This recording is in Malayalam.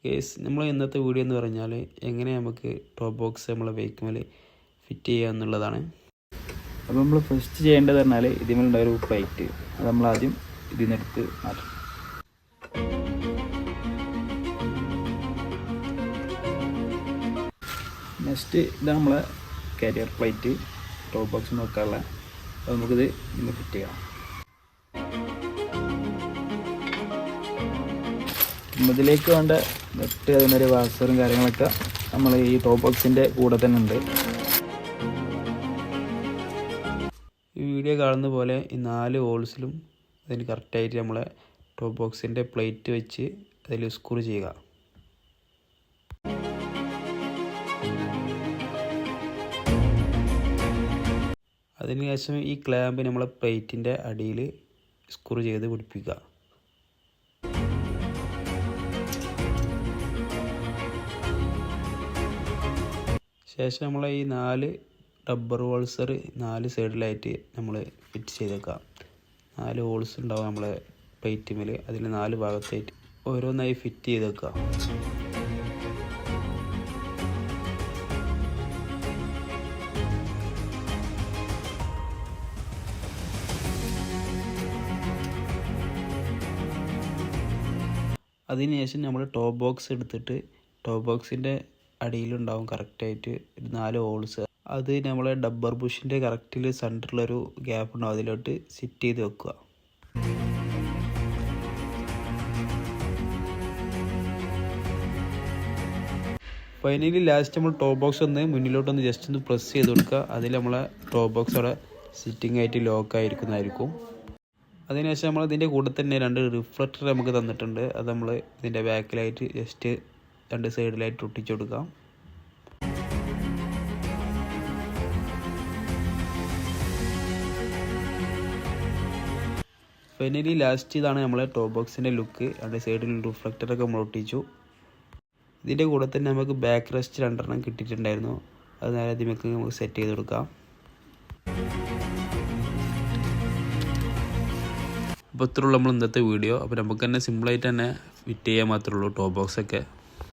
ഗൈസ്, നമ്മൾ ഇന്നത്തെ വീഡിയോ എന്ന് പറഞ്ഞാൽ എങ്ങനെ നമുക്ക് ടോപ്പ് ബോക്സ് നമ്മളെ ബൈക്കുമേൽ ഫിറ്റ് ചെയ്യുക എന്നുള്ളതാണ്. അപ്പോൾ നമ്മൾ ഫസ്റ്റ് ചെയ്യേണ്ടത് പറഞ്ഞാൽ ഇതിനുണ്ടായ ഒരു പ്ലേറ്റ് അത് നമ്മളാദ്യം ഇതിൽ നിന്നെടുത്ത് മാറ്റും. നെക്സ്റ്റ് ഇതാണ് നമ്മളെ കാരിയർ പ്ലേറ്റ്, ടോപ്പ് ബോക്സ് നോക്കാനുള്ള. അപ്പോൾ നമുക്കിത് ഇന്ന് ഫിറ്റ് ചെയ്യാം. ഇതിലേക്ക് വേണ്ട നെറ്റ്, അതിനൊരു വാസറും കാര്യങ്ങളൊക്കെ നമ്മൾ ഈ ടോപ്പ് ബോക്സിൻ്റെ കൂടെ തന്നെ ഉണ്ട്. ഈ വീഡിയോ കാണുന്ന പോലെ ഈ 4 ഹോൾസിലും അതിന് കറക്റ്റായിട്ട് നമ്മളെ ടോപ്പ് ബോക്സിൻ്റെ പ്ലേറ്റ് വെച്ച് അതിൽ സ്ക്രൂ ചെയ്യുക. അതിനുശേഷം ഈ ക്ലാമ്പ് നമ്മളെ പ്ലേറ്റിൻ്റെ അടിയിൽ സ്ക്രൂ ചെയ്ത് പിടിപ്പിക്കുക. ശേഷം നമ്മൾ ഈ 4 റബ്ബർ ഹോൾസർ 4 സൈഡിലായിട്ട് നമ്മൾ ഫിറ്റ് ചെയ്തേക്കാം. 4 ഹോൾസ് ഉണ്ടാവും നമ്മളെ പ്ലേറ്റ് മേൽ. അതിൽ 4 ഭാഗത്തായിട്ട് ഓരോന്നായി ഫിറ്റ് ചെയ്തേക്കാം. അതിനുശേഷം നമ്മൾ ടോപ്പ് ബോക്സ് എടുത്തിട്ട് ടോപ്പ് ബോക്സിൻ്റെ അടിയിലുണ്ടാവും കറക്റ്റായിട്ട് 4 ഹോൾസ്. അത് നമ്മളെ ഡബ്ബർ ബുഷിൻ്റെ കറക്റ്റിൽ സെൻറ്ററിലൊരു ഗ്യാപ്പ് ഉണ്ടാവും, അതിലോട്ട് സെറ്റ് ചെയ്ത് വെക്കുക. ഫൈനലി ലാസ്റ്റ് നമ്മൾ ടോപ്പ് ബോക്സ് ഒന്ന് മുന്നിലോട്ടൊന്ന് ജസ്റ്റ് ഒന്ന് പ്രസ് ചെയ്ത് കൊടുക്കുക. അതിൽ നമ്മളെ ടോപ്പ് ബോക്സ് അവിടെ സിറ്റിംഗ് ആയിട്ട് ലോക്കായിരിക്കുന്നതായിരിക്കും. അതിനുശേഷം നമ്മൾ ഇതിൻ്റെ കൂടെ തന്നെ 2 റിഫ്ലക്ടർ നമുക്ക് തന്നിട്ടുണ്ട്. അത് നമ്മൾ ഇതിൻ്റെ ബാക്കിലായിട്ട് ജസ്റ്റ് 2 സൈഡിലായിട്ട് ഒട്ടിച്ചു കൊടുക്കാം. ഫൈനലി ലാസ്റ്റ് ഇതാണ് നമ്മളെ ടോപ്പ് ബോക്സിൻ്റെ ലുക്ക്. 2 സൈഡിൽ റിഫ്ലക്ടറൊക്കെ നമ്മൾ ഒട്ടിച്ചു. ഇതിൻ്റെ കൂടെ തന്നെ നമുക്ക് ബാക്ക് റെസ്റ്റ് 2 കിട്ടിയിട്ടുണ്ടായിരുന്നു. അത് നേരെ ഇതിലേക്ക് നമുക്ക് സെറ്റ് ചെയ്ത് കൊടുക്കാം. അപ്പോൾ ഇത്രയുള്ള നമ്മൾ ഇന്നത്തെ വീഡിയോ. അപ്പോൾ നമുക്ക് തന്നെ സിമ്പിളായിട്ട് തന്നെ ഫിറ്റ് ചെയ്യാൻ മാത്രമേ ഉള്ളൂ ടോപ്പ് ബോക്സൊക്കെ.